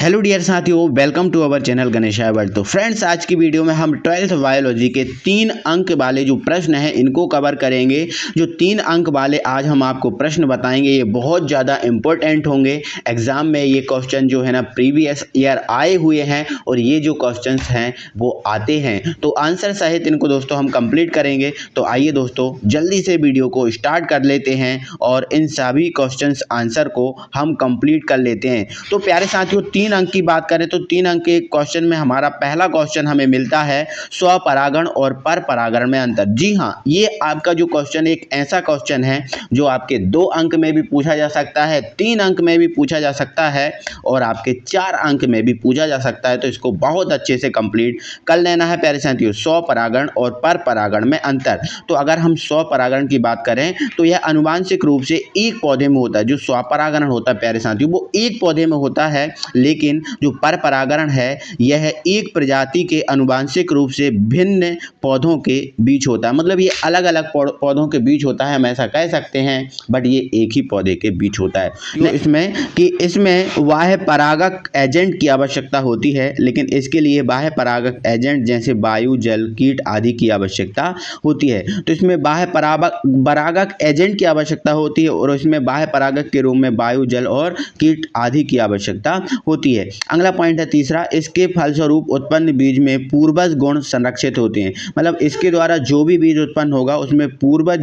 Hello dear साथियों, welcome to our channel गणेशाय world. तो फ्रेंड्स, आज की वीडियो में हम 12th बायोलॉजी के 3 अंक वाले जो प्रश्न हैं इनको कवर करेंगे। जो 3 अंक वाले आज हम आपको प्रश्न बताएंगे ये बहुत ज़्यादा इम्पोर्टेंट होंगे। एग्जाम में ये क्वेश्चन जो है ना प्रीवियस ईयर आए हुए हैं और ये जो क्वेश्चंस हैं वो आते हैं, तो आंसर सहित इनको दोस्तों हम कंप्लीट करेंगे। तो आइए दोस्तों जल्दी से वीडियो को स्टार्ट कर लेते हैं और इन सभी क्वेश्चंस आंसर को हम कंप्लीट कर लेते हैं। तो प्यारे साथियों, 3 अंक की बात करें तो 3 अंक के क्वेश्चन में हमारा पहला क्वेश्चन हमें मिलता है स्वपरागण और परपरागण में अंतर। जी हाँ, ये आपका जो क्वेश्चन एक ऐसा क्वेश्चन है जो आपके 2 अंक में भी पूछा जा सकता है, 3 अंक में भी पूछा जा सकता है और आपके 4 अंक में भी पूछा जा सकता है। तो इसको बहुत अच्छे से कंप्लीट कर लेना है प्यारे साथियों। स्वपरागण और परपरागण में अंतर। तो अगर हम स्वपरागण की बात करें तो यह आनुवांशिक रूप से एक पौधे में होता है। जो स्वपरागण होता है प्यारे साथियों वो एक पौधे में होता है, लेकिन जो परपरागण है यह एक प्रजाति के आनुवांशिक रूप से भिन्न पौधों के बीच होता है। मतलब ये अलग अलग पौधों के बीच होता है, हम ऐसा कह सकते हैं, बट ये एक ही पौधे के बीच होता है। इसमें बाह्य परागक एजेंट की आवश्यकता होती है, लेकिन इसके लिए बाह्य परागक एजेंट जैसे वायु, जल, कीट आदि की आवश्यकता होती है। तो इसमें बाह्य परागक एजेंट की आवश्यकता होती है और इसमें बाह्य परागक के रूप में वायु, जल और कीट आदि की आवश्यकता होती है। अगला पॉइंट है तीसरा, इसके फलस्वरूप उत्पन्न बीज में पूर्वज गुण संरक्षित होते हैं। मतलब इसके द्वारा जो भी बीज उत्पन्न होगा उसमें पूर्वज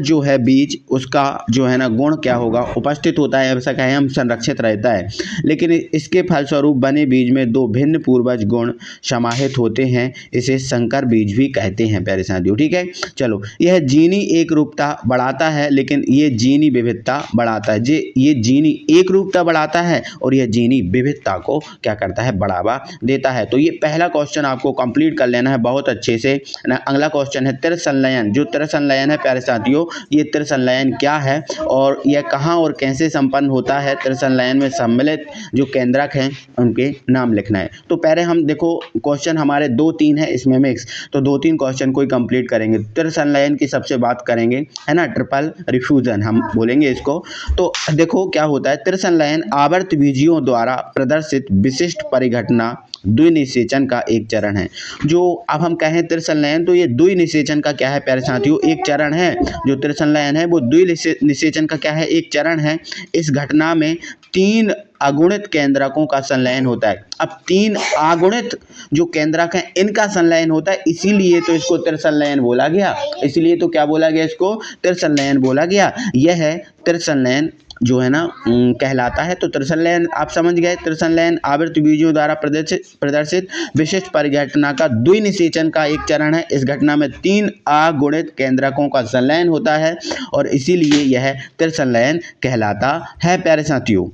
जो है बीज उसका जो है ना गुण क्या होगा उपस्थित होता है, ऐसा कहें हम संरक्षित रहता है। लेकिन इसके फलस्वरूप बने बीज में 2 भिन्न पूर्वज गुण समाहित होते हैं, इसे संकर बीज भी कहते हैं प्यारे साथियों। ठीक है, चलो, यह जीनी एक रूपता बढ़ाता है, लेकिन ये जीनी विविधता बढ़ाता है। ये जीनी एक रूपता बढ़ाता है और यह जीनी विविधता को क्या करता है, बढ़ावा देता है। तो ये पहला क्वेश्चन आपको कंप्लीट कर लेना है बहुत अच्छे से ना। अगला क्वेश्चन है त्रिसंलयन। जो त्रिसंलयन है प्यारे साथियों, ये त्रिसंलयन क्या है और यह कहाँ और कैसे संपन्न होता है। त्रिसंलयन में सम्मिलित जो केंद्रक हैं उनके नाम लिखना है। तो पहले हम देखो क्वेश्चन हमारे 2-3 है इसमें मिक्स, तो 2-3 क्वेश्चन को ही कंप्लीट करेंगे। त्रिसंलयन की सबसे बात करेंगे, है ना, ट्रिपल रिफ्यूजन हम बोलेंगे इसको। तो देखो क्या होता है, त्रिसंलयन आवर्त बीजियों द्वारा प्रदर्शित विशिष्ट परिघटना द्विनिषेचन का एक चरण है। जो अब हम कहें त्रिसंलयन, तो ये द्विनिषेचन का क्या है प्यारे साथियों, एक चरण है। जो त्रिसंलयन है वो द्विनिषेचन का क्या है, एक चरण है। इस घटना में 3 अगुणित केंद्रकों का संलयन होता है। अब 3 अगुणित जो केंद्रक हैं इनका संलयन होता है, इसीलिए तो इसको त्रिसंलयन बोला गया। इसलिए तो क्या बोला गया, इसको त्रिसंलयन बोला गया। यह है त्रिसंलयन जो है ना कहलाता है। तो त्रिसंलयन आप समझ गए, त्रिसंलयन आवर्त बीजों द्वारा प्रदर्शित विशिष्ट परिघटना का द्विनिषेचन का एक चरण है। इस घटना में 3 अगुणित केंद्रकों का संलयन होता है और इसीलिए यह त्रिसंलयन कहलाता है प्यारे साथियों।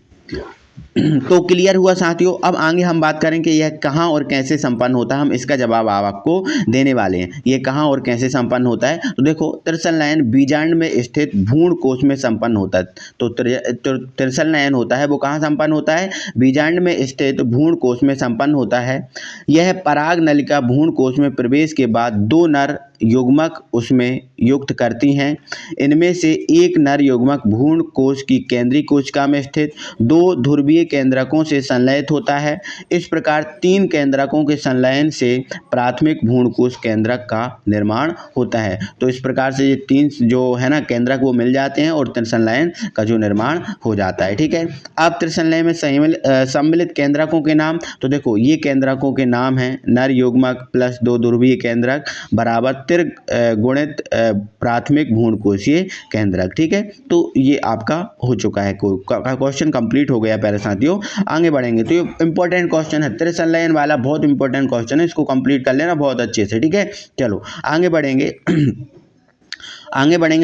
तो क्लियर हुआ साथियों। अब आगे हम बात करें कि यह कहाँ और कैसे संपन्न होता है, हम इसका जवाब आपको देने वाले हैं। ये कहाँ और कैसे संपन्न होता है, तो देखो त्रिसंलयन बीजांड में स्थित भ्रूण कोश में संपन्न होता है। तो त्रिसंलयन होता है वो कहाँ संपन्न होता है, बीजांड में स्थित भ्रूण कोश में संपन्न होता है। यह पराग नलिका भ्रूण कोश में प्रवेश के बाद 2 नर युग्मक उसमें युक्त करती हैं। इनमें से एक नर युग्मक भ्रूण कोश की केंद्रीय कोशिका में स्थित 2 ध्रुवीय केंद्रकों से संलयित होता है। इस प्रकार 3 केंद्रकों के संलयन से प्राथमिक भ्रूण कोश केंद्रक का निर्माण होता है। तो इस प्रकार से ये 3 जो है ना केंद्रक वो मिल जाते हैं और त्रिसंलयन का जो निर्माण हो जाता है। ठीक है, अब त्रिसंलयन में सम्मिलित केंद्रकों के नाम, तो देखो ये केंद्रकों के नाम हैं नर युग्मक प्लस 2 ध्रुवीय केंद्रक बराबर गुणित प्राथमिक भ्रूण कोशीय केंद्रक। ठीक है, तो ये आपका हो चुका है, क्वेश्चन कंप्लीट हो गया प्यारे साथियों। आगे बढ़ेंगे तो ये इंपॉर्टेंट क्वेश्चन है, त्रिसंलयन वाला बहुत इंपॉर्टेंट क्वेश्चन है, इसको कंप्लीट कर लेना बहुत अच्छे से। ठीक है, चलो आगे बढ़ेंगे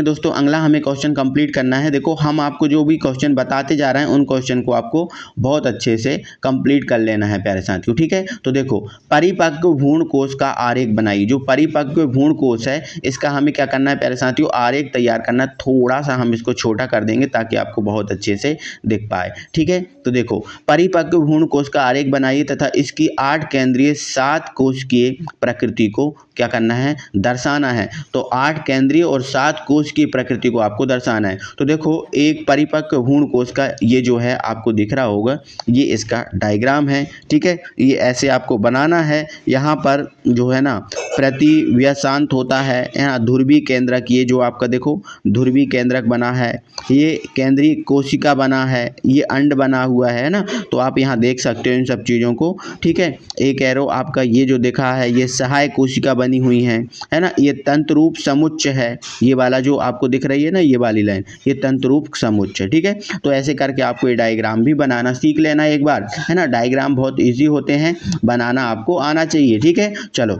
दोस्तों। अगला हमें क्वेश्चन कंप्लीट करना है। देखो हम आपको जो भी क्वेश्चन बताते जा रहे हैं उन क्वेश्चन को आपको बहुत अच्छे से कंप्लीट कर लेना है प्यारे साथियों। ठीक है, तो देखो परिपक्व भ्रूण कोश का आरेख बनाइए। जो परिपक्व भ्रूण कोश है इसका हमें क्या करना है प्यारे साथियों, आरेख तैयार करना। थोड़ा सा हम इसको छोटा कर देंगे ताकि आपको बहुत अच्छे से दिख पाए। ठीक है, तो देखो परिपक्व भ्रूण कोश का आरेख बनाइए तथा इसकी 8 केंद्रीय 7 कोशिकीय प्रकृति को क्या करना है, दर्शाना है। तो 8 केंद्रीय और सात कोश की प्रकृति को आपको दर्शाना है। तो देखो एक परिपक्व भ्रूण कोश का ये जो है आपको दिख रहा होगा, ये इसका डायग्राम है, ठीक है। ये ऐसे आपको बनाना है। यहाँ पर जो है ना प्रतिव्यसांत होता है, यहाँ ध्रुवी केंद्रक, ये जो आपका देखो ध्रुवी केंद्रक बना है, ये केंद्रीय कोशिका बना है, ये अंड बना हुआ है ना। तो आप यहाँ देख सकते हो इन सब चीज़ों को, ठीक है। एक एरो आपका ये जो देखा है ये सहायक कोशिका बनी हुई है ना। ये तंतुरूप समुच्चय है, ये वाला जो आपको दिख रही है ना ये वाली लाइन, ये तंतुरूप समुच्चय, ठीक है। तो ऐसे करके आपको ये डायग्राम भी बनाना सीख लेना एक बार, है ना। डायग्राम बहुत ईजी होते हैं, बनाना आपको आना चाहिए, ठीक है। चलो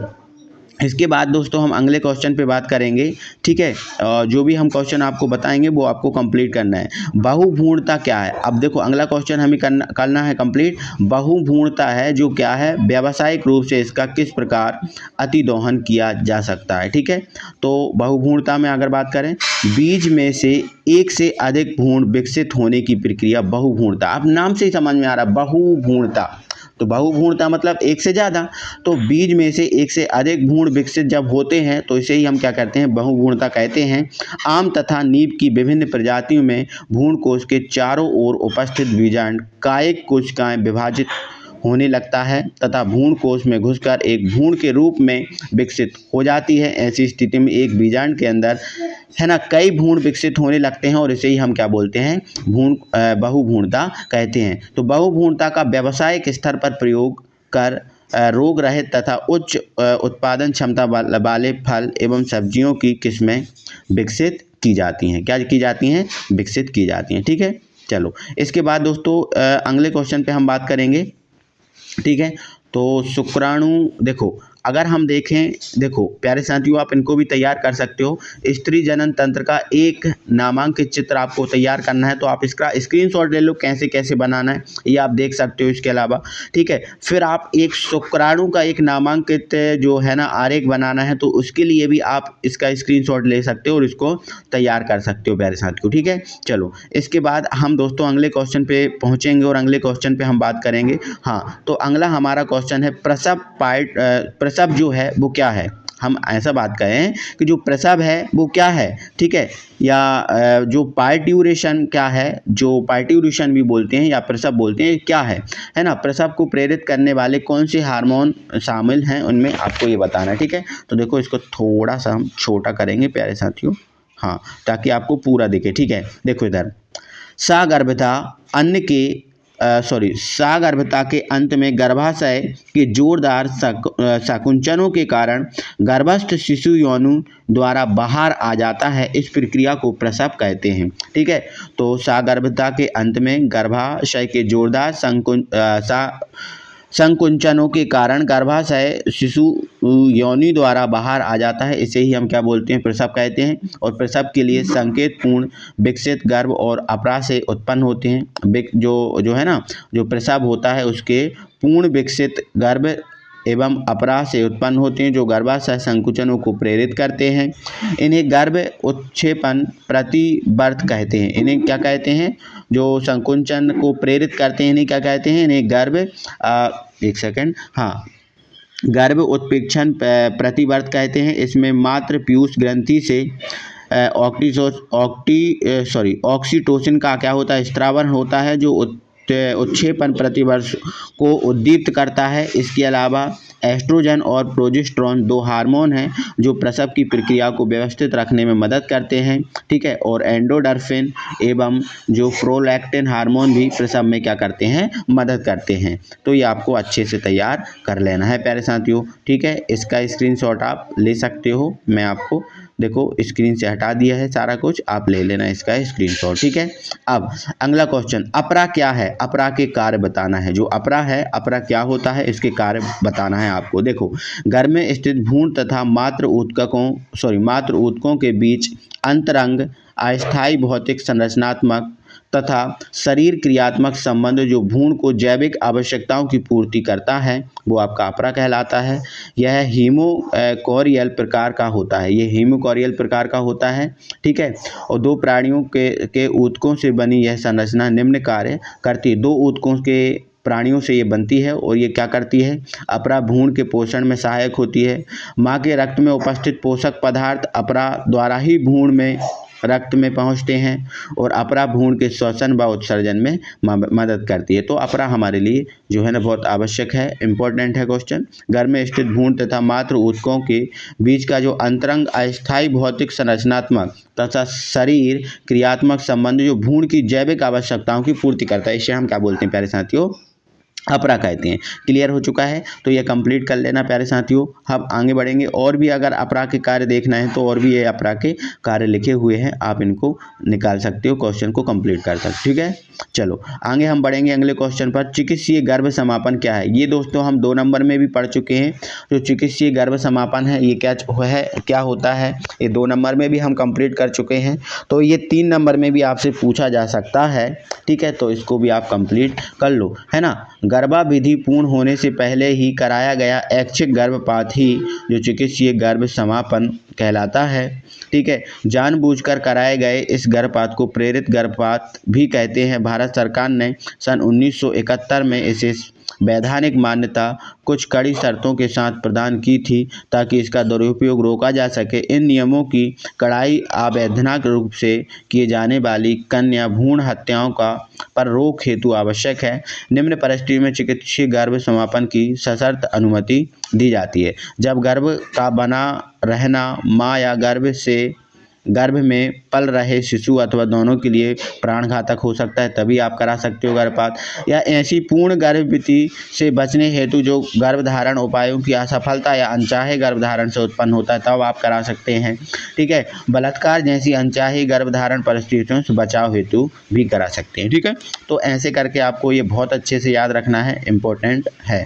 इसके बाद दोस्तों हम अगले क्वेश्चन पे बात करेंगे, ठीक है। जो भी हम क्वेश्चन आपको बताएंगे वो आपको कंप्लीट करना है। बहुभ्रूणता क्या है? अब देखो अगला क्वेश्चन हमें करना है कंप्लीट। बहुभ्रूणता है जो क्या है, व्यावसायिक रूप से इसका किस प्रकार अतिदोहन किया जा सकता है, ठीक है। तो बहुभ्रूणता में अगर बात करें, बीज में से एक से अधिक भ्रूण विकसित होने की प्रक्रिया बहुभ्रूणता। अब नाम से ही समझ में आ रहा, बहुभ्रूणता। तो बहुभ्रूणता मतलब एक से ज़्यादा। तो बीज में से एक से अधिक भ्रूण विकसित जब होते हैं तो इसे ही हम क्या कहते हैं, बहुभ्रूणता कहते हैं। आम तथा नीब की विभिन्न प्रजातियों में भ्रूण कोश के चारों ओर उपस्थित बीजांड कायिक कोशिकाएं विभाजित होने लगता है तथा भ्रूण कोश में घुसकर एक भ्रूण के रूप में विकसित हो जाती है। ऐसी स्थिति में एक बीजांड के अंदर है ना कई भ्रूण विकसित होने लगते हैं और इसे ही हम क्या बोलते हैं, बहुभ्रूणता कहते हैं। तो बहुभ्रूणता का व्यावसायिक स्तर पर प्रयोग कर रोग रहित तथा उच्च उत्पादन क्षमता वाले फल एवं सब्जियों की किस्में विकसित की जाती हैं। क्या की जाती हैं? विकसित की जाती हैं, ठीक है। चलो इसके बाद दोस्तों अगले क्वेश्चन पे हम बात करेंगे, ठीक है। तो शुक्राणु, देखो अगर हम देखें, देखो प्यारे साथियों आप इनको भी तैयार कर सकते हो। स्त्री जनन तंत्र का एक नामांकित चित्र आपको तैयार करना है, तो आप इसका स्क्रीनशॉट ले लो कैसे कैसे बनाना है, ये आप देख सकते हो इसके अलावा, ठीक है। फिर आप एक शुक्राणु का एक नामांकित जो है ना आरेख बनाना है, तो उसके लिए भी आप इसका स्क्रीनशॉट ले सकते हो और इसको तैयार कर सकते हो प्यारे साथियों, ठीक है। चलो इसके बाद हम दोस्तों अगले क्वेश्चन पे पहुँचेंगे और अगले क्वेश्चन पे हम बात करेंगे। हाँ, तो अगला हमारा क्वेश्चन है प्रसव जो है वो क्या है। हम ऐसा बात करें कि जो प्रसव है वो क्या है, ठीक है। या जो पार्ट्यूरेशन क्या है, जो पार्ट्यूरेशन भी बोलते हैं या प्रसव बोलते हैं, क्या है ना। प्रसव को प्रेरित करने वाले कौन से हार्मोन शामिल हैं उनमें आपको ये बताना है, ठीक है। तो देखो इसको थोड़ा सा हम छोटा करेंगे प्यारे साथियों, हाँ, ताकि आपको पूरा दिखे, ठीक है। देखो इधर सागर्भता के अंत में गर्भाशय के जोरदार संकुंचनों के कारण गर्भस्थ शिशु योनि द्वारा बाहर आ जाता है। इस प्रक्रिया को प्रसव कहते हैं, ठीक है। तो सागर्भता के अंत में गर्भाशय के जोरदार संकुंचनों के कारण गर्भाशय शिशु योनि द्वारा बाहर आ जाता है, इसे ही हम क्या बोलते हैं, प्रसव कहते हैं। और प्रसव के लिए संकेतपूर्ण विकसित गर्भ और अपरा से उत्पन्न होते हैं। जो है ना, जो प्रसव होता है उसके पूर्ण विकसित गर्भ एवं अपरा से उत्पन्न होते हैं, जो गर्भाशय संकुचनों को प्रेरित करते हैं। इन्हें गर्भ उत्क्षेपण प्रतिवर्त कहते हैं। इन्हें क्या कहते हैं, जो संकुचन को प्रेरित करते हैं इन्हें क्या कहते हैं, इन्हें गर्भ उत्प्रेक्षण प्रतिवर्त कहते हैं। इसमें मात्र पीयूष ग्रंथि से ऑक्सीटोसिन का क्या होता है, स्त्रावण होता है, जो उत्क्षेपण प्रतिवर्ष को उद्दीप्त करता है। इसके अलावा एस्ट्रोजन और प्रोजेस्टेरोन दो हार्मोन हैं जो प्रसव की प्रक्रिया को व्यवस्थित रखने में मदद करते हैं, ठीक है। और एंडोडर्फिन एवं जो प्रोलैक्टिन हार्मोन भी प्रसव में क्या करते हैं, मदद करते हैं। तो ये आपको अच्छे से तैयार कर लेना है प्यारे साथियों, ठीक है। इसका स्क्रीनशॉट आप ले सकते हो, मैं आपको देखो स्क्रीन से हटा दिया है सारा कुछ, आप ले लेना इसका स्क्रीनशॉट, ठीक है। अब अगला क्वेश्चन, अपरा क्या है, अपरा के कार्य बताना है। जो अपरा है, अपरा क्या होता है, इसके कार्य बताना है आपको। देखो गर्भ में स्थित भ्रूण तथा मात्र ऊतकों के बीच अंतरंग अस्थायी भौतिक संरचनात्मक तथा शरीर क्रियात्मक संबंध जो भ्रूण को जैविक आवश्यकताओं की पूर्ति करता है वो आपका अपरा कहलाता है। यह हीमोकॉरियल प्रकार का होता है, ये हीमोकॉरियल प्रकार का होता है, ठीक है। और दो प्राणियों के ऊतकों से बनी यह संरचना निम्न कार्य करती है। दो ऊतकों के प्राणियों से ये बनती है और ये क्या करती है, अपरा भ्रूण के पोषण में सहायक होती है। माँ के रक्त में उपस्थित पोषक पदार्थ अपरा द्वारा ही भ्रूण में रक्त में पहुंचते हैं और अपरा भ्रूण के श्वसन व उत्सर्जन में मदद करती है। तो अपरा हमारे लिए जो है ना बहुत आवश्यक है, इंपॉर्टेंट है क्वेश्चन। गर्भ में स्थित भ्रूण तथा मातृ ऊतकों के बीच का जो अंतरंग अस्थायी भौतिक संरचनात्मक तथा शरीर क्रियात्मक संबंध जो भ्रूण की जैविक आवश्यकताओं की पूर्ति करता है, इसे हम क्या बोलते हैं प्यारे साथियों, अपरा कहते हैं। क्लियर हो चुका है, तो ये कंप्लीट कर लेना प्यारे साथियों। हम आगे बढ़ेंगे, और भी अगर अपरा के कार्य देखना है तो और भी ये अपरा के कार्य लिखे हुए हैं, आप इनको निकाल सकते हो, क्वेश्चन को कंप्लीट कर सकते हो। ठीक है, चलो आगे हम बढ़ेंगे अगले क्वेश्चन पर। चिकित्सीय गर्भ समापन क्या है? ये दोस्तों हम 2 नंबर में भी पढ़ चुके हैं। जो चिकित्सीय गर्भ समापन है ये क्या होता है, ये 2 नंबर में भी हम कंप्लीट कर चुके हैं। तो ये 3 नंबर में भी आपसे पूछा जा सकता है। ठीक है, तो इसको भी आप कंप्लीट कर लो, है ना। गर्भाविधि पूर्ण होने से पहले ही कराया गया ऐच्छिक गर्भपात ही जो चिकित्सीय गर्भ समापन कहलाता है। ठीक है, जानबूझकर कराए गए इस गर्भपात को प्रेरित गर्भपात भी कहते हैं। भारत सरकार ने सन 1971 में इसे वैधानिक मान्यता कुछ कड़ी शर्तों के साथ प्रदान की थी ताकि इसका दुरुपयोग रोका जा सके। इन नियमों की कड़ाई अवैधानिक रूप से किए जाने वाली कन्या भ्रूण हत्याओं का पर रोक हेतु आवश्यक है। निम्न परिस्थिति में चिकित्सीय गर्भ समापन की सशर्त अनुमति दी जाती है जब गर्भ का बना रहना माँ या गर्भ में पल रहे शिशु अथवा दोनों के लिए प्राणघातक हो सकता है, तभी आप करा सकते हो गर्भपात। या ऐसी पूर्ण गर्भवती से बचने हेतु जो गर्भधारण उपायों की असफलता या अनचाहे गर्भधारण से उत्पन्न होता है, तब आप करा सकते हैं। ठीक है, बलात्कार जैसी अनचाही गर्भधारण परिस्थितियों से बचाव हेतु भी करा सकते हैं। ठीक है, तो ऐसे करके आपको ये बहुत अच्छे से याद रखना है, इम्पोर्टेंट है।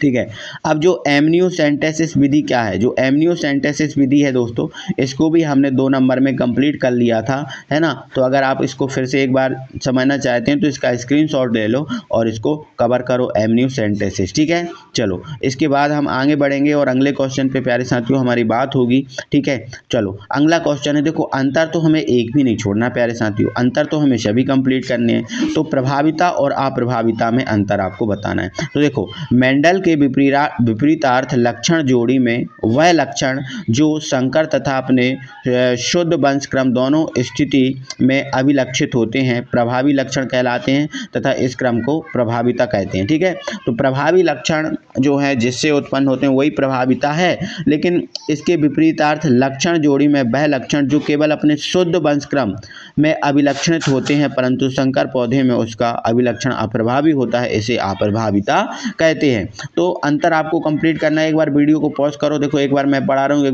ठीक है, अब जो एमनियोसेंटेसिस विधि क्या है, जो एमनियोसेंटेसिस विधि है दोस्तों, इसको भी हमने 2 नंबर में कंप्लीट कर लिया था, है ना। तो अगर आप इसको फिर से एक बार समझना चाहते हैं तो इसका स्क्रीनशॉट ले लो और इसको कवर करो, एमनियोसेंटेसिस। ठीक है, चलो इसके बाद हम आगे बढ़ेंगे और अगले क्वेश्चन पे प्यारे साथियों हमारी बात होगी। ठीक है, चलो अगला क्वेश्चन है, देखो अंतर तो हमें एक भी नहीं छोड़ना प्यारे साथियों, अंतर तो हमें सभी कंप्लीट करने हैं। तो प्रभाविता और अप्रभाविता में अंतर आपको बताना है। तो देखो, मेंडल के विपरीतार्थ लक्षण जोड़ी में वह लक्षण जो संकर तथा अपने शुद्ध वंशक्रम दोनों स्थिति में अभिलक्षित होते हैं प्रभावी लक्षण कहलाते हैं तथा इस क्रम को प्रभाविता कहते हैं। ठीक है, तो प्रभावी लक्षण जो है जिससे उत्पन्न होते हैं वही प्रभाविता है, लेकिन इसके विपरीतार्थ लक्षण जोड़ी में वह लक्षण जो केवल अपने शुद्ध वंशक्रम में अभिलक्षित होते हैं परंतु संकर पौधे में उसका अभिलक्षण अप्रभावी होता है, इसे अप्रभाविता कहते हैं। तो अंतर आपको कंप्लीट करना है। एक बार वीडियो को पॉज करो, देखो एक बार मैं पढ़ा रहा हूँ,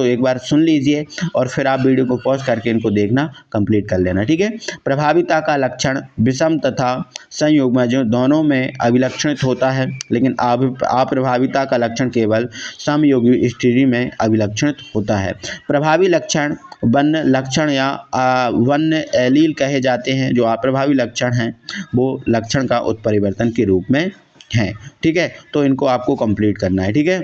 एक बार सुन लीजिए और फिर आप वीडियो को पॉज करके इनको देखना कंप्लीट कर लेना। ठीक है, प्रभाविता का लक्षण विषम तथा संयुग्मज दोनों में अभिलक्षित होता है, लेकिन अप्रभाविता का लक्षण केवल समयुग्मी स्थिति में अभिलक्षित होता है। प्रभावी लक्षण वन्य लक्षण या वन्य एलील कहे जाते हैं। जो अप्रभावी लक्षण हैं वो लक्षण का उत्परिवर्तन के रूप में हैं। ठीक है, तो इनको आपको कंप्लीट करना है। ठीक है,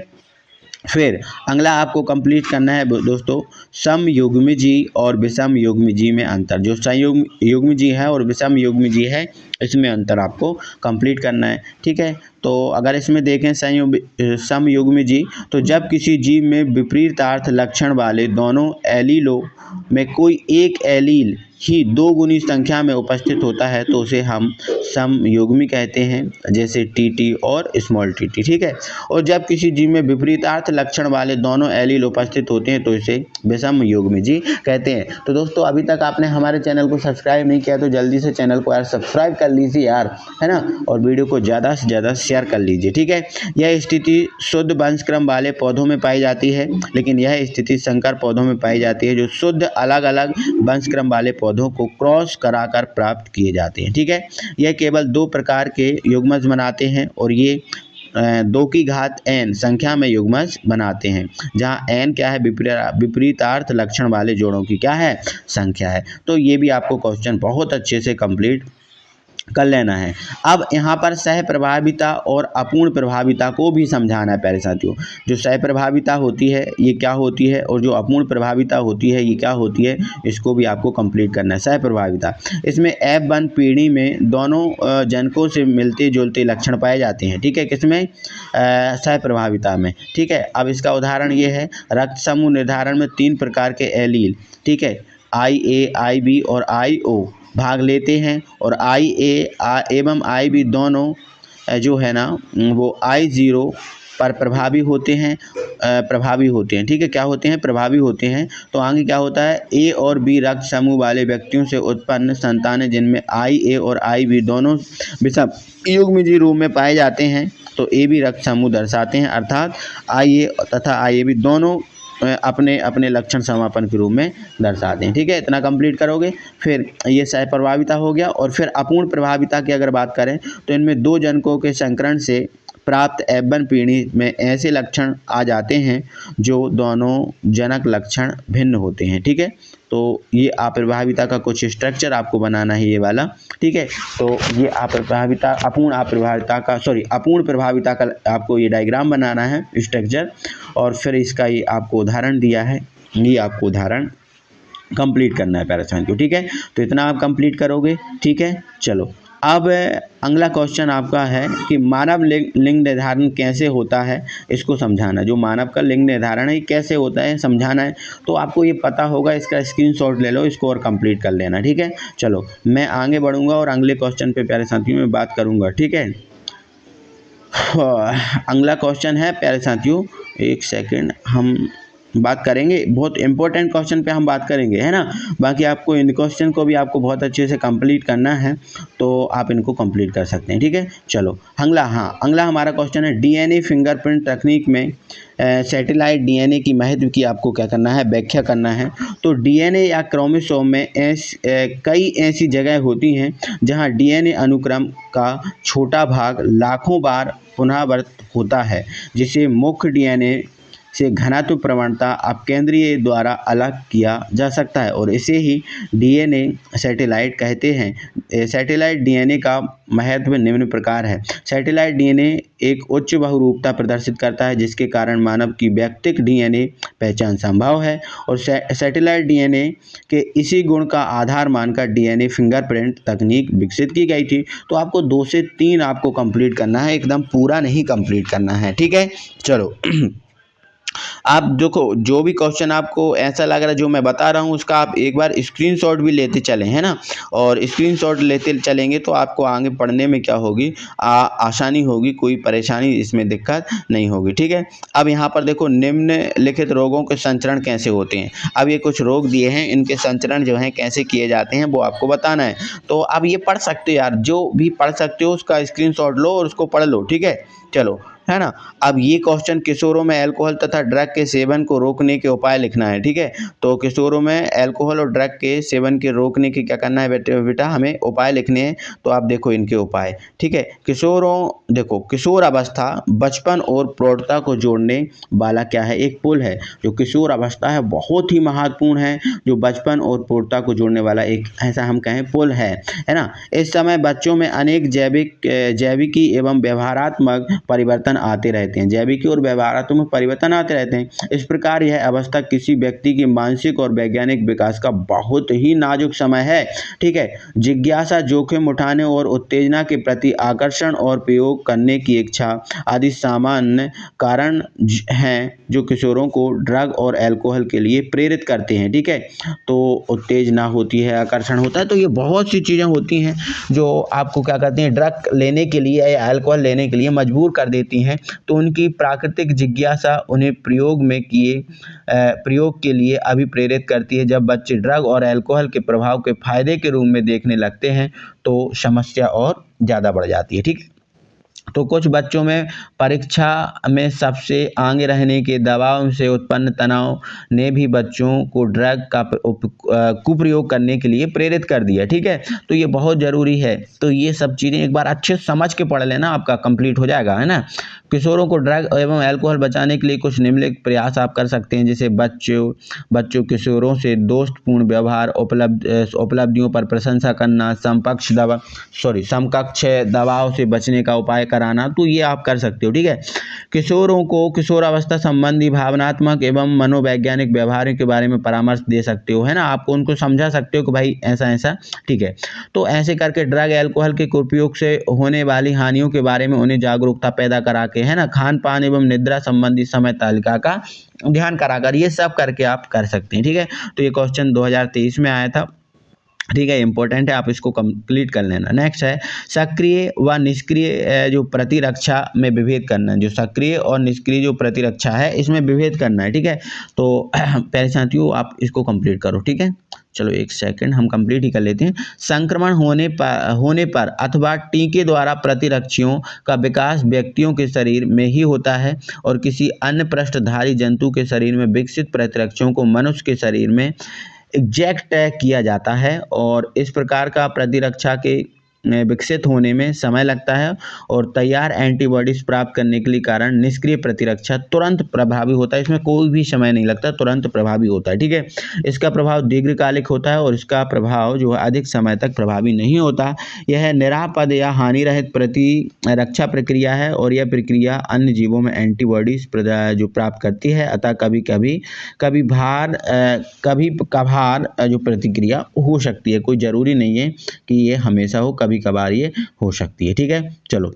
फिर अगला आपको कंप्लीट करना है दोस्तों समयुग्मजी और विषमयुग्मजी में अंतर। जो संयुग्मजी है और विषमयुग्मजी है इसमें अंतर आपको कंप्लीट करना है। ठीक है, तो अगर इसमें देखें समयुग्मजी, तो जब किसी जीव में विपरीतार्थ लक्षण वाले दोनों एलीलों में कोई एक एलील ही 2 गुनी संख्या में उपस्थित होता है तो उसे हम समयुग्मी कहते हैं, जैसे टीटी और स्मॉल टीटी। ठीक है, और जब किसी जीव में विपरीतार्थ लक्षण वाले दोनों एलील उपस्थित होते हैं तो इसे विषमयुग्मजी कहते हैं। तो दोस्तों अभी तक आपने हमारे चैनल को सब्सक्राइब नहीं किया तो जल्दी से चैनल को यार सब्सक्राइब कर लीजिए यार, है ना, और वीडियो को ज़्यादा से ज़्यादा शेयर कर लीजिए। ठीक है, यह स्थिति शुद्ध वंशक्रम वाले पौधों में पाई जाती है, लेकिन यह स्थिति संकर पौधों में पाई जाती है जो शुद्ध अलग अलग वंशक्रम वाले पौधों को क्रॉस कराकर प्राप्त किए जाते हैं। ठीक है, यह केवल 2 प्रकार के युग्मज बनाते हैं और ये 2 की घात n संख्या में युग्मज बनाते हैं, जहां n क्या है विपरीतार्थ लक्षण वाले जोड़ों की क्या है संख्या है। तो ये भी आपको क्वेश्चन बहुत अच्छे से कंप्लीट कर लेना है। अब यहाँ पर सह प्रभाविता और अपूर्ण प्रभाविता को भी समझाना है प्यारे साथियों। जो सह प्रभाविता होती है ये क्या होती है और जो अपूर्ण प्रभाविता होती है ये क्या होती है, इसको भी आपको कंप्लीट करना है। सह प्रभाविता, इसमें F1 पीढ़ी में दोनों जनकों से मिलते जुलते लक्षण पाए जाते हैं, ठीक है, किसमें, सह प्रभाविता में, ठीक है। अब इसका उदाहरण ये है, रक्त समूह निर्धारण में 3 प्रकार के एलील, ठीक है, IA, IB और IO भाग लेते हैं और IA एवं IB दोनों जो है ना वो I0 पर प्रभावी होते हैं, ठीक है, क्या होते हैं, प्रभावी होते हैं। तो आगे क्या होता है, A और B रक्त समूह वाले व्यक्तियों से उत्पन्न संतानें जिनमें IA और IB दोनों विषम युग्मजीय रूप में पाए जाते हैं तो AB रक्त समूह दर्शाते हैं, अर्थात IA तथा IAB दोनों अपने अपने लक्षण समापन के रूप में दर्शाते हैं, ठीक है। इतना कंप्लीट करोगे, फिर ये सह प्रभाविता हो गया। और फिर अपूर्ण प्रभाविता की अगर बात करें तो इनमें 2 जनकों के संकरण से प्राप्त F1 पीढ़ी में ऐसे लक्षण आ जाते हैं जो दोनों जनक लक्षण भिन्न होते हैं, ठीक है। तो ये अप्रभाविता का कुछ स्ट्रक्चर आपको बनाना है ये वाला, ठीक है। तो ये अपूर्ण प्रभाविता का आपको ये डायग्राम बनाना है स्ट्रक्चर, और फिर इसका ये आपको उदाहरण दिया है, ये आपको उदाहरण कंप्लीट करना है प्यारे साथियों, ठीक है। तो इतना आप कंप्लीट करोगे, ठीक है। चलो अब अगला क्वेश्चन आपका है कि मानव लिंग निर्धारण कैसे होता है, इसको समझाना। जो मानव का लिंग निर्धारण है कैसे होता है समझाना है। तो आपको ये पता होगा, इसका स्क्रीनशॉट ले लो, इसको और कंप्लीट कर लेना, ठीक है। चलो मैं आगे बढ़ूंगा और अगले क्वेश्चन पे प्यारे साथियों में बात करूंगा, ठीक है। अगला क्वेश्चन है प्यारे साथियों, एक सेकेंड, हम बात करेंगे, बहुत इंपॉर्टेंट क्वेश्चन पे हम बात करेंगे, है ना। बाकी आपको इन क्वेश्चन को भी आपको बहुत अच्छे से कंप्लीट करना है, तो आप इनको कंप्लीट कर सकते हैं, ठीक है। चलो अगला हमारा क्वेश्चन है डीएनए फिंगरप्रिंट तकनीक में सैटेलाइट डीएनए की महत्व की आपको क्या करना है, व्याख्या करना है। तो डीएनए या क्रोमोसोम में कई ऐसी जगह होती हैं जहां डीएनए अनुक्रम का छोटा भाग लाखों बार पुनरावृत्त होता है, जिसे मुख्य डीएनए से घनत्व प्रवणता अपकेंद्रीय द्वारा अलग किया जा सकता है और इसे ही डीएनए सैटेलाइट कहते हैं। सैटेलाइट डीएनए का महत्व निम्न प्रकार है। सैटेलाइट डीएनए एक उच्च बहुरूपता प्रदर्शित करता है जिसके कारण मानव की व्यक्तिगत डीएनए पहचान संभव है और सैटेलाइट डीएनए के इसी गुण का आधार मानकर डीएनए फिंगरप्रिंट तकनीक विकसित की गई थी। तो आपको 2 से 3 आपको कंप्लीट करना है, एकदम पूरा नहीं कंप्लीट करना है, ठीक है। चलो आप देखो, जो भी क्वेश्चन आपको ऐसा लग रहा है जो मैं बता रहा हूँ उसका आप एक बार स्क्रीनशॉट भी लेते चलें, है ना। और स्क्रीनशॉट लेते चलेंगे तो आपको आगे पढ़ने में क्या होगी, आसानी होगी, कोई परेशानी इसमें दिक्कत नहीं होगी, ठीक है। अब यहाँ पर देखो, निम्नलिखित रोगों के संचरण कैसे होते हैं। अब ये कुछ रोग दिए हैं, इनके संचरण जो हैं कैसे किए जाते हैं वो आपको बताना है। तो अब ये पढ़ सकते हो यार, जो भी पढ़ सकते हो उसका स्क्रीनशॉट लो और उसको पढ़ लो, ठीक है। चलो, है ना। अब ये क्वेश्चन किशोरों में अल्कोहल तथा ड्रग के सेवन को रोकने के उपाय लिखना है, ठीक है। तो किशोरों में अल्कोहल और ड्रग के सेवन के रोकने के क्या करना है बेटा, हमें उपाय लिखने हैं। तो आप देखो इनके उपाय, ठीक है। किशोर अवस्था बचपन और प्रौढ़ता को जोड़ने वाला क्या है, एक पुल है। जो किशोर अवस्था है बहुत ही महत्वपूर्ण है, जो बचपन और प्रौढ़ता को जोड़ने वाला एक ऐसा हम कहें पुल है ना। इस समय बच्चों में अनेक जैविकी एवं व्यवहारात्मक परिवर्तन आते रहते हैं, जैविकी और व्यवहारात्मक परिवर्तन आते रहते हैं। इस प्रकार यह अवस्था किसी व्यक्ति के मानसिक और वैज्ञानिक विकास का बहुत ही नाजुक समय है, ठीक है। जिज्ञासा, जोखिम उठाने और उत्तेजना के प्रति आकर्षण और प्रयोग करने की इच्छा आदि सामान्य कारण हैं जो किशोरों को ड्रग और अल्कोहल के लिए प्रेरित करते हैं, ठीक है। तो उत्तेजना होती है, आकर्षण होता है, तो ये बहुत सी चीज़ें होती हैं जो आपको क्या कहते हैं, ड्रग लेने के लिए या अल्कोहल लेने के लिए मजबूर कर देती हैं। तो उनकी प्राकृतिक जिज्ञासा उन्हें प्रयोग के लिए अभिप्रेरित करती है। जब बच्चे ड्रग और अल्कोहल के प्रभाव के फायदे के रूप में देखने लगते हैं तो समस्या और ज़्यादा बढ़ जाती है, ठीक है। तो कुछ बच्चों में परीक्षा में सबसे आगे रहने के दबाव से उत्पन्न तनाव ने भी बच्चों को ड्रग का कुप्रयोग करने के लिए प्रेरित कर दिया। ठीक है, तो ये बहुत ज़रूरी है। तो ये सब चीज़ें एक बार अच्छे से समझ के पढ़ लेना, आपका कंप्लीट हो जाएगा, है ना। किशोरों को ड्रग एवं अल्कोहल बचाने के लिए कुछ निम्नलिखित प्रयास आप कर सकते हैं, जैसे बच्चों किशोरों से दोस्तपूर्ण व्यवहार, उपलब्धियों पर प्रशंसा करना, समकक्ष दबाव से बचने का उपाय कराना। तो ये आप कर सकते हो। ठीक है, किशोरों को किशोरावस्था संबंधी भावनात्मक एवं मनोवैज्ञानिक व्यवहारों के बारे में परामर्श दे सकते हो, है ना। आपको उनको समझा सकते हो कि भाई ऐसा ऐसा। ठीक है, तो ऐसे करके ड्रग अल्कोहल के उपयोग से होने वाली हानियों के बारे में उन्हें जागरूकता पैदा करा के, है ना, खान पान एवं निद्रा संबंधी समय तालिका का ध्यान कराकर ये सब करके आप कर सकते हैं। ठीक है, तो ये क्वेश्चन 2023 में आया था। ठीक है, इंपॉर्टेंट है, आप इसको कंप्लीट कर लेना। नेक्स्ट है सक्रिय व निष्क्रिय जो प्रतिरक्षा में विभेद करना। जो सक्रिय और निष्क्रिय जो प्रतिरक्षा है इसमें विभेद करना है। ठीक है, तो पहले साथियों आप इसको कंप्लीट करो। ठीक है, चलो एक सेकंड हम कंप्लीट ही कर लेते हैं। संक्रमण होने पर अथवा टीके द्वारा प्रतिरक्षियों का विकास व्यक्तियों के शरीर में ही होता है और किसी अन्य पृष्ठधारी जंतु के शरीर में विकसित प्रतिरक्षियों को मनुष्य के शरीर में एग्जैक्ट किया जाता है और इस प्रकार का प्रतिरक्षा के विकसित होने में समय लगता है और तैयार एंटीबॉडीज प्राप्त करने के लिए कारण निष्क्रिय प्रतिरक्षा तुरंत प्रभावी होता है। इसमें कोई भी समय नहीं लगता, तुरंत प्रभावी होता है। ठीक है, इसका प्रभाव दीर्घकालिक होता है और इसका प्रभाव जो है अधिक समय तक प्रभावी नहीं होता। यह निरापद या हानिरहित प्रतिरक्षा प्रक्रिया है और यह प्रक्रिया अन्य जीवों में एंटीबॉडीज जो प्राप्त करती है। अतः कभी कभार जो प्रतिक्रिया हो सकती है, कोई ज़रूरी नहीं है कि ये हमेशा हो, कभी कभार ये हो सकती है। ठीक है, चलो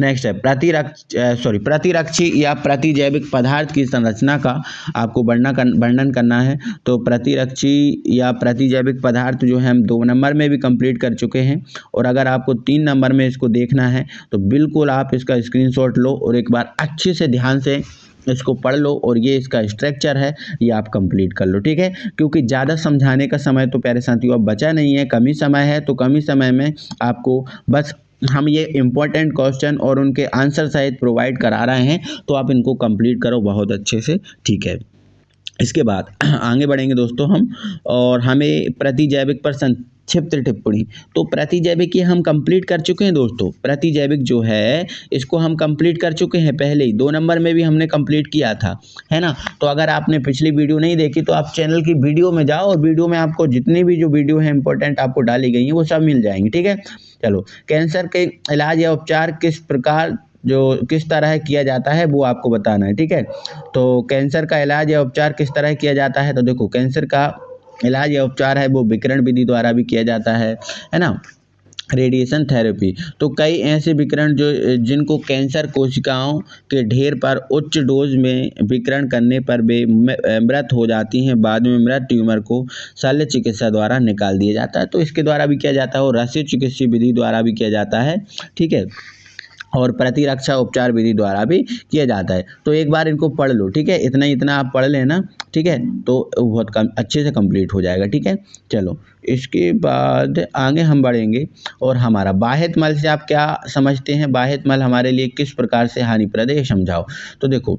नेक्स्ट है प्रतिरक्षी या प्रतिजैविक पदार्थ की संरचना का आपको वर्णन करना है। तो प्रतिरक्षी या प्रतिजैविक पदार्थ जो है हम 2 नंबर में भी कंप्लीट कर चुके हैं और अगर आपको 3 नंबर में इसको देखना है तो बिल्कुल आप इसका स्क्रीनशॉट लो और एक बार अच्छे से ध्यान से इसको पढ़ लो और ये इसका स्ट्रक्चर है, ये आप कंप्लीट कर लो। ठीक है, क्योंकि ज़्यादा समझाने का समय तो प्यारे साथियों अब बचा नहीं है, कम ही समय है। तो कम ही समय में आपको बस हम ये इम्पोर्टेंट क्वेश्चन और उनके आंसर सहित प्रोवाइड करा रहे हैं, तो आप इनको कंप्लीट करो बहुत अच्छे से। ठीक है, इसके बाद आगे बढ़ेंगे दोस्तों हम, और हमें प्रतिजैविक पर संक्षिप्त टिप्पणी। तो प्रतिजैविक ये हम कंप्लीट कर चुके हैं दोस्तों। प्रतिजैविक जो है इसको हम कंप्लीट कर चुके हैं, पहले ही 2 नंबर में भी हमने कंप्लीट किया था, है ना। तो अगर आपने पिछली वीडियो नहीं देखी तो आप चैनल की वीडियो में जाओ और वीडियो में आपको जितनी भी जो वीडियो है इंपॉर्टेंट आपको डाली गई हैं वो सब मिल जाएंगी। ठीक है, चलो कैंसर के इलाज या उपचार किस तरह किया जाता है वो आपको बताना है। ठीक है, तो कैंसर का इलाज या उपचार किस तरह किया जाता है। तो देखो कैंसर का इलाज या उपचार है वो विकिरण विधि द्वारा भी किया जाता है ना। रेडिएशन थेरेपी, तो कई ऐसे विकिरण जिनको कैंसर कोशिकाओं के ढेर पर उच्च डोज में विकिरण करने पर वे मृत हो जाती हैं। बाद में मृत ट्यूमर को शल्य चिकित्सा द्वारा निकाल दिया जाता है। तो इसके द्वारा भी किया जाता है और रस्सी चिकित्सीय विधि द्वारा भी किया जाता है। ठीक है, और प्रतिरक्षा उपचार विधि द्वारा भी किया जाता है। तो एक बार इनको पढ़ लो। ठीक है, इतना आप पढ़ लेना। ठीक है, तो बहुत अच्छे से कंप्लीट हो जाएगा। ठीक है, चलो इसके बाद आगे हम बढ़ेंगे और हमारा बाह्य मल से आप क्या समझते हैं, बाह्य मल हमारे लिए किस प्रकार से हानिप्रद है समझाओ। तो देखो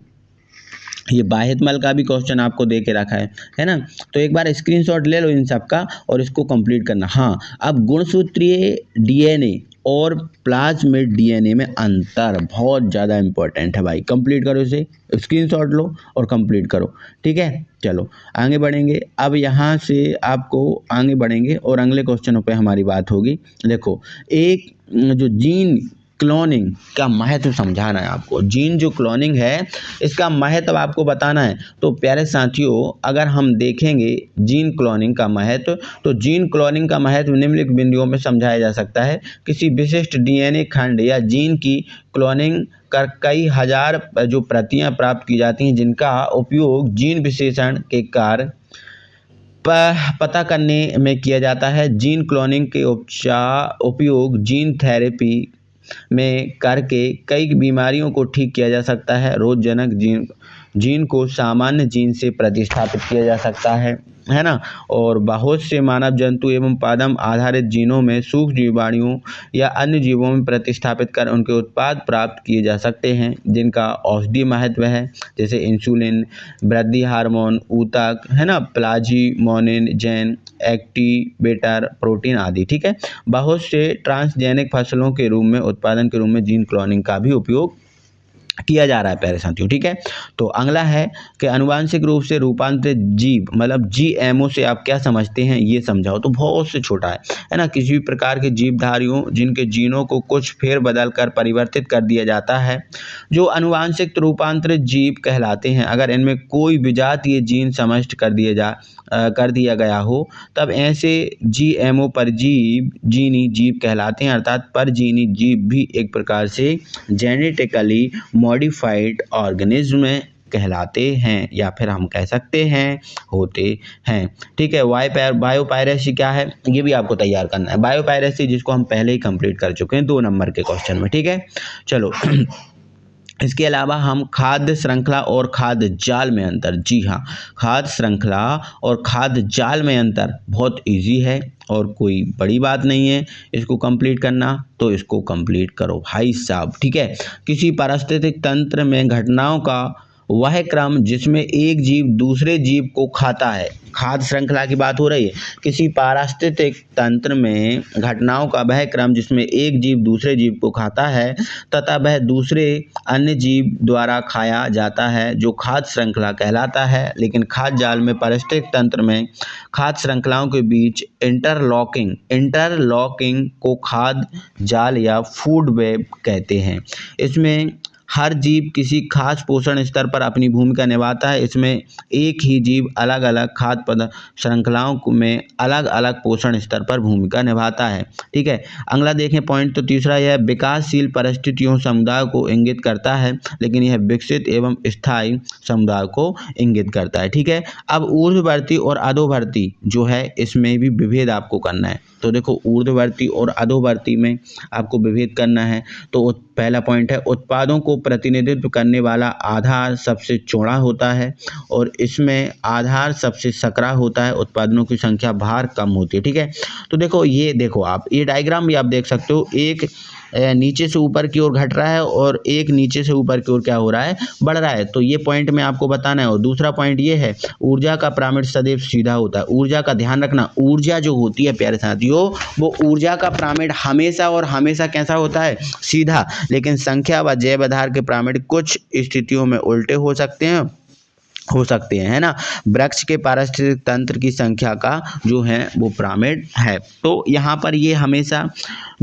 ये बाह्य मल का भी क्वेश्चन आपको दे के रखा है ना। तो एक बार स्क्रीनशॉट ले लो इन सब का और इसको कंप्लीट करना। हाँ, अब गुणसूत्रीय डीएनए और प्लाज्मिड डीएनए में अंतर बहुत ज़्यादा इंपॉर्टेंट है भाई। कंप्लीट करो इसे, स्क्रीनशॉट लो और कंप्लीट करो। ठीक है, चलो आगे बढ़ेंगे। अब यहाँ से आपको आगे बढ़ेंगे और अगले क्वेश्चनों पे हमारी बात होगी। देखो एक जो जीन क्लोनिंग का महत्व समझाना है आपको। जीन जो क्लोनिंग है इसका महत्व आपको बताना है। तो प्यारे साथियों अगर हम देखेंगे जीन क्लोनिंग का महत्व, तो जीन क्लोनिंग का महत्व निम्नलिखित बिंदुओं में समझाया जा सकता है। किसी विशिष्ट डीएनए खंड या जीन की क्लोनिंग कर कई हजार जो प्रतियां प्राप्त की जाती हैं, जिनका उपयोग जीन विशेषण के कार्य पता करने में किया जाता है। जीन क्लोनिंग के उपयोग जीन थेरेपी में करके कई बीमारियों को ठीक किया जा सकता है। रोगजनक जीन जीन को सामान्य जीन से प्रतिस्थापित किया जा सकता है ना। और बहुत से मानव जंतु एवं पादप आधारित जीनों में सूक्ष्म जीवाणुओं या अन्य जीवों में प्रतिस्थापित कर उनके उत्पाद प्राप्त किए जा सकते हैं जिनका औषधीय महत्व है, जैसे इंसुलिन, वृद्धि हार्मोन, ऊतक, है ना, प्लाजीमोनिन, जैन एक्टिवेटर, प्रोटीन आदि। ठीक है, बहुत से ट्रांसजेनिक फसलों के रूप में उत्पादन के रूप में जीन क्लोनिंग का भी उपयोग किया जा रहा है प्यारे साथियों। ठीक है, तो अगला है कि अनुवांशिक रूप से रूपांतरित जीव मतलब जीएमओ से आप क्या समझते हैं ये समझाओ। तो बहुत से छोटा है ना, किसी भी प्रकार के जीवधारियों जिनके जीनों को कुछ फेर बदल कर परिवर्तित कर दिया जाता है जो अनुवांशिक रूपांतरित जीव कहलाते हैं। अगर इनमें कोई विजातीय जीन समाविष्ट कर दिया गया हो तब ऐसे जीएमओ परजीवी जीव कहलाते हैं, अर्थात परजीवी जीव भी एक प्रकार से जेनेटिकली मॉडिफाइड ऑर्गेनिज्म कहलाते हैं या फिर हम कह सकते हैं होते हैं। ठीक है, बायोपायरेसी क्या है ये भी आपको तैयार करना है। बायोपायरेसी जिसको हम पहले ही कंप्लीट कर चुके हैं 2 नंबर के क्वेश्चन में। ठीक है, चलो इसके अलावा हम खाद्य श्रृंखला और खाद्य जाल में अंतर। जी हाँ, खाद्य श्रृंखला और खाद्य जाल में अंतर बहुत इजी है और कोई बड़ी बात नहीं है इसको कंप्लीट करना, तो इसको कंप्लीट करो भाई साहब। ठीक है, किसी पारिस्थितिक तंत्र में घटनाओं का वह क्रम जिसमें एक जीव दूसरे जीव को खाता है, खाद्य श्रृंखला की बात हो रही है। किसी पारिस्थितिक तंत्र में घटनाओं का वह क्रम जिसमें एक जीव दूसरे जीव को खाता है तथा वह दूसरे अन्य जीव द्वारा खाया जाता है जो खाद्य श्रृंखला कहलाता है। लेकिन खाद्य जाल में पारिस्थितिक तंत्र में खाद्य श्रृंखलाओं के बीच इंटरलॉकिंग को खाद्य जाल या फूड वेब कहते हैं। इसमें हर जीव किसी खास पोषण स्तर पर अपनी भूमिका निभाता है। इसमें एक ही जीव अलग अलग खाद्य पदार्थ श्रृंखलाओं में अलग अलग पोषण स्तर पर भूमिका निभाता है। ठीक है, अगला देखें पॉइंट, तो तीसरा यह विकासशील परिस्थितियों समुदाय को इंगित करता है लेकिन यह विकसित एवं स्थायी समुदाय को इंगित करता है। ठीक है, अब ऊर्ध्ववर्ती और अधोवर्ती जो है इसमें भी विभेद आपको करना है। तो देखो ऊर्ध्ववर्ती और अधोवर्ती में आपको विभेद करना है। तो पहला पॉइंट है उत्पादों को प्रतिनिधित्व करने वाला आधार सबसे चौड़ा होता है और इसमें आधार सबसे सकरा होता है, उत्पादनों की संख्या भार कम होती है। ठीक है, तो देखो आप ये डायग्राम भी आप देख सकते हो, एक नीचे से ऊपर की ओर घट रहा है और एक नीचे से ऊपर की ओर क्या हो रहा है, बढ़ रहा है। तो ये पॉइंट में आपको बताना है। और दूसरा पॉइंट ये है ऊर्जा का पिरामिड सदैव सीधा होता है। ऊर्जा का ध्यान रखना, ऊर्जा जो होती है प्यारे साथियों वो ऊर्जा का पिरामिड हमेशा और हमेशा कैसा होता है, सीधा। लेकिन संख्या व जैव आधार के पिरामिड कुछ स्थितियों में उल्टे हो सकते हैं, है ना। वृक्ष के पारिस्थितिक तंत्र की संख्या का जो है वो पिरामिड है। तो यहाँ पर ये हमेशा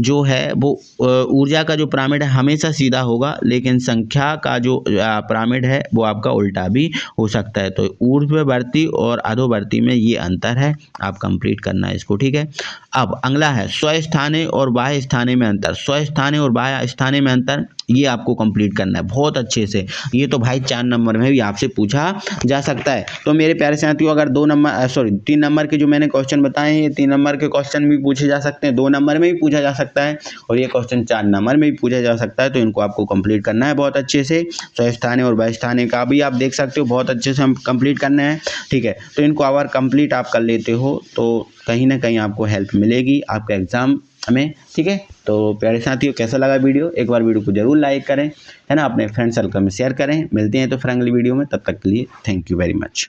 जो है वो ऊर्जा का जो पिरामिड है हमेशा सीधा होगा, लेकिन संख्या का जो पिरामिड है वो आपका उल्टा भी हो सकता है। तो ऊर्ध्ववर्ती और अधोवर्ती में ये अंतर है, आप कंप्लीट करना है इसको। ठीक है, अब अगला है स्वस्थानीय और बाह्य स्थानीय में अंतर। स्वस्थानीय और बाह्य स्थानीय में अंतर ये आपको कंप्लीट करना है बहुत अच्छे से। ये तो भाई 4 नंबर में भी आपसे पूछा जा सकता है। तो मेरे प्यारे साथियों अगर 3 नंबर के जो मैंने क्वेश्चन बताए हैं ये 3 नंबर के क्वेश्चन भी पूछे जा सकते हैं, 2 नंबर में भी पूछा जा सकता है और ये क्वेश्चन 4 नंबर में भी पूछा जा सकता है। तो इनको आपको कंप्लीट करना है बहुत अच्छे से। स्वस्थानीय और बाह्य स्थानीय का भी आप देख सकते हो बहुत अच्छे से हम कंप्लीट करना है। ठीक है, तो इनको अगर कंप्लीट आप कर लेते हो तो कहीं ना कहीं आपको हेल्प मिलेगी आपके एग्जाम में। ठीक है, तो प्यारे साथियों कैसा लगा वीडियो, एक बार वीडियो को जरूर लाइक करें, है ना, अपने फ्रेंड सर्कल में शेयर करें। मिलते हैं तो फिर अगली वीडियो में, तब तक के लिए थैंक यू वेरी मच।